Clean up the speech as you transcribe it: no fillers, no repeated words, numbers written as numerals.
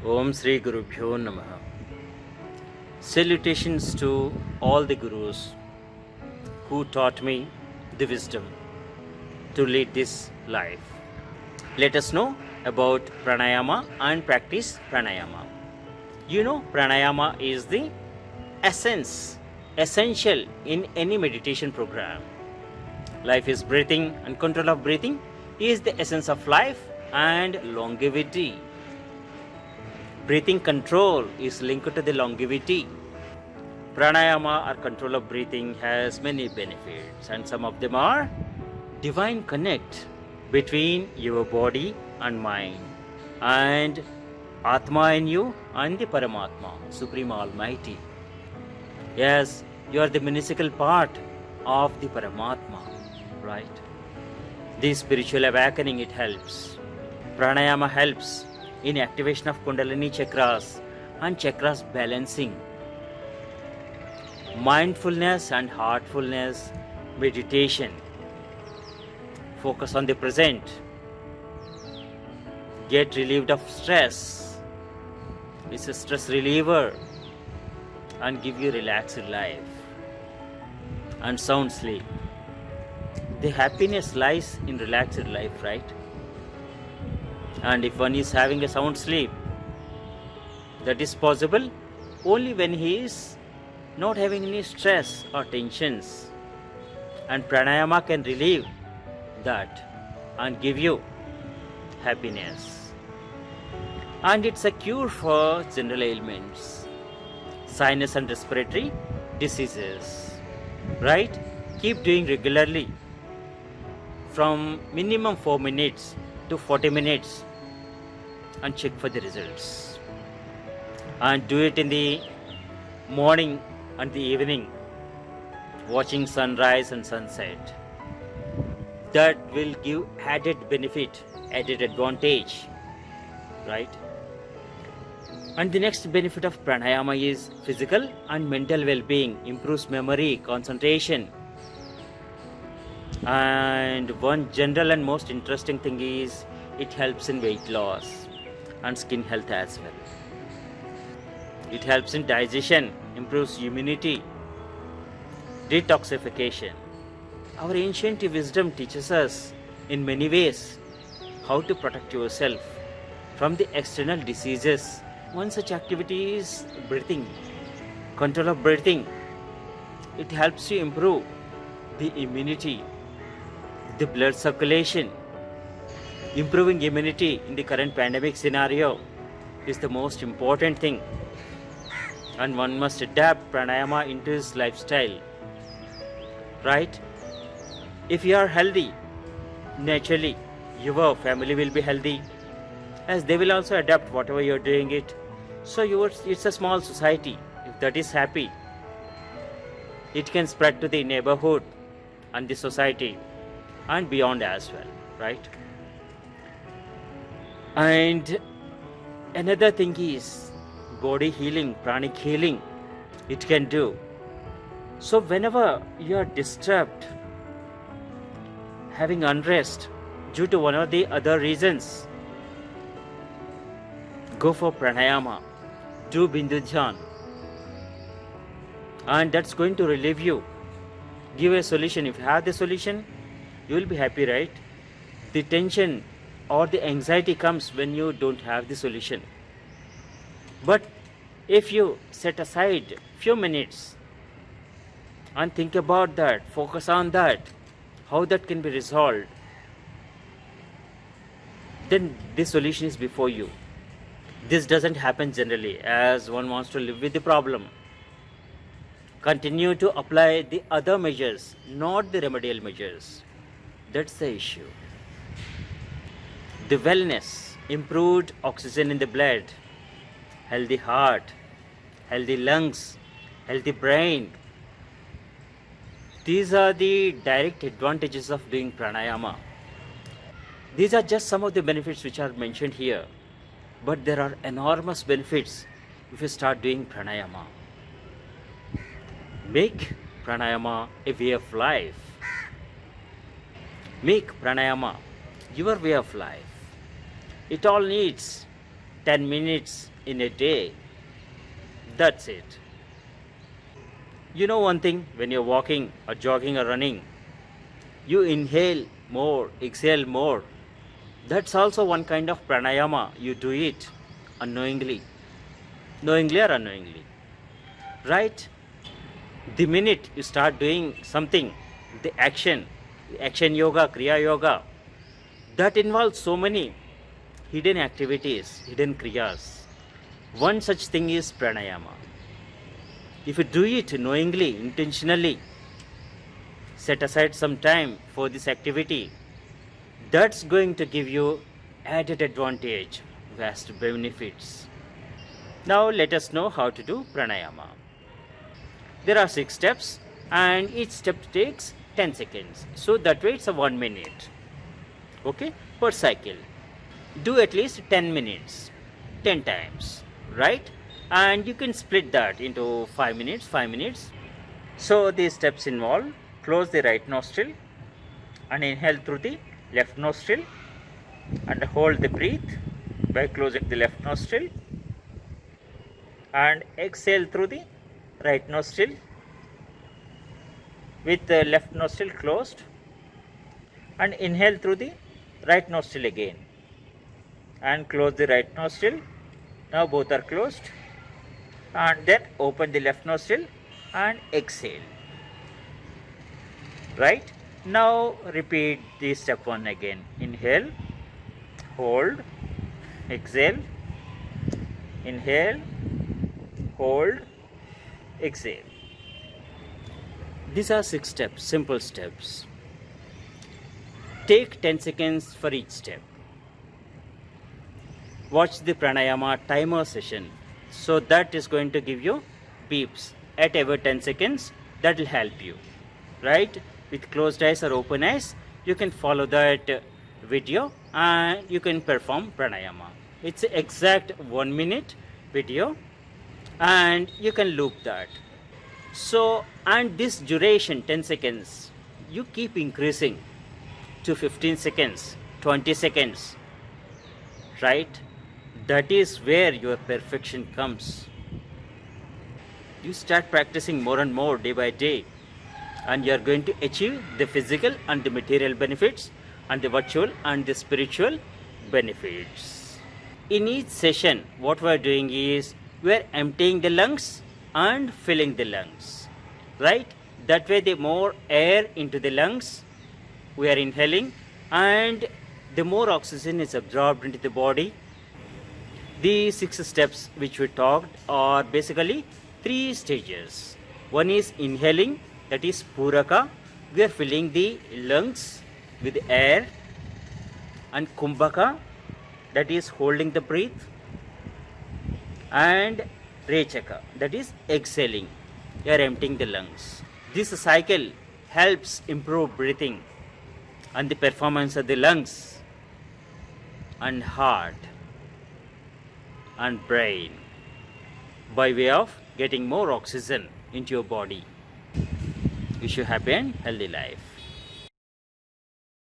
Om Sri Gurubhyo Namaha. Salutations to all the gurus who taught me the wisdom to lead this life. Let us know about pranayama and practice pranayama. You know, pranayama is the essential in any meditation program. Life is breathing, and control of breathing is the essence of life and longevity. Breathing control is linked to the longevity. Pranayama or control of breathing has many benefits, and some of them are divine connect between your body and mind, and Atma in you and the Paramatma, Supreme Almighty. Yes, you are the minuscule part of the Paramatma, right? The spiritual awakening, it helps. Pranayama helps in activation of Kundalini chakras and chakras balancing. Mindfulness and heartfulness meditation. Focus on the present. Get relieved of stress. It's a stress reliever and give you relaxed life and sound sleep. The happiness lies in relaxed life, right? And if one is having a sound sleep, that is possible only when he is not having any stress or tensions. And pranayama can relieve that and give you happiness. And it's a cure for general ailments, sinus and respiratory diseases, right? Keep doing regularly from minimum 4 minutes to 40 minutes and check for the results. And do it in the morning and the evening, watching sunrise and sunset. That will give added benefit, added advantage, right? And the next benefit of pranayama is physical and mental well-being, improves memory, concentration. And one general and most interesting thing is it helps in weight loss and skin health as well. It helps in digestion, improves immunity, detoxification. Our ancient wisdom teaches us in many ways how to protect yourself from the external diseases. One such activity is breathing, control of breathing. It helps you improve the immunity, the blood circulation. Improving immunity in the current pandemic scenario is the most important thing, and one must adapt pranayama into his lifestyle, right? If you are healthy, naturally your family will be healthy, as they will also adapt whatever you are doing it. So it's a small society. If that is happy, it can spread to the neighborhood and the society and beyond as well, right? And another thing is body healing, pranic healing, it can do. So whenever you are disturbed, having unrest due to one or the other reasons, go for pranayama, do Bindu Dhyan, and that's going to relieve you, give a solution. If you have the solution, you will be happy, right? The tension or the anxiety comes when you don't have the solution. But if you set aside few minutes and think about that, focus on that, how that can be resolved, then the solution is before you. This doesn't happen generally, as one wants to live with the problem. Continue to apply the other measures, not the remedial measures. That's the issue. The wellness, improved oxygen in the blood, healthy heart, healthy lungs, healthy brain. These are the direct advantages of doing pranayama. These are just some of the benefits which are mentioned here, but there are enormous benefits if you start doing pranayama. Make pranayama a way of life. Make pranayama your way of life. It all needs 10 minutes in a day. That's it. You know one thing, when you're walking or jogging or running, you inhale more, exhale more. That's also one kind of pranayama. You do it unknowingly, knowingly or unknowingly, right? The minute you start doing something, the action yoga, kriya yoga, that involves so many hidden activities, hidden kriyas. One such thing is pranayama. If you do it knowingly, intentionally, set aside some time for this activity, that's going to give you added advantage, vast benefits. Now let us know how to do pranayama. There are 6 steps and each step takes 10 seconds. So that way it's a 1 minute. Okay, per cycle. Do at least 10 minutes, 10 times, right? And you can split that into 5 minutes, 5 minutes. So these steps involve: close the right nostril and inhale through the left nostril, and hold the breath by closing the left nostril, and exhale through the right nostril with the left nostril closed, and inhale through the right nostril again and close the right nostril. Now both are closed, and then open the left nostril and exhale. Right? Now repeat the step 1 again. Inhale, hold, exhale, inhale, hold, exhale. These are 6 steps, simple steps. Take 10 seconds for each step. Watch the pranayama timer session. So that is going to give you beeps at every 10 seconds. That will help you, right? With closed eyes or open eyes, you can follow that video and you can perform pranayama. It's exact 1 minute video and you can loop that. So, and this duration 10 seconds, you keep increasing to 15 seconds, 20 seconds, right? That is where your perfection comes. You start practicing more and more day by day, and you are going to achieve the physical and the material benefits, and the virtual and the spiritual benefits. In each session, what we are doing is we are emptying the lungs and filling the lungs, right? That way, the more air into the lungs we are inhaling, and the more oxygen is absorbed into the body. The 6 steps which we talked are basically 3 stages. One is inhaling, that is puraka. We are filling the lungs with air, and kumbhaka, that is holding the breath, and rechaka, that is exhaling. You are emptying the lungs. This cycle helps improve breathing and the performance of the lungs and heart and brain by way of getting more oxygen into your body. Wish you happy and healthy life.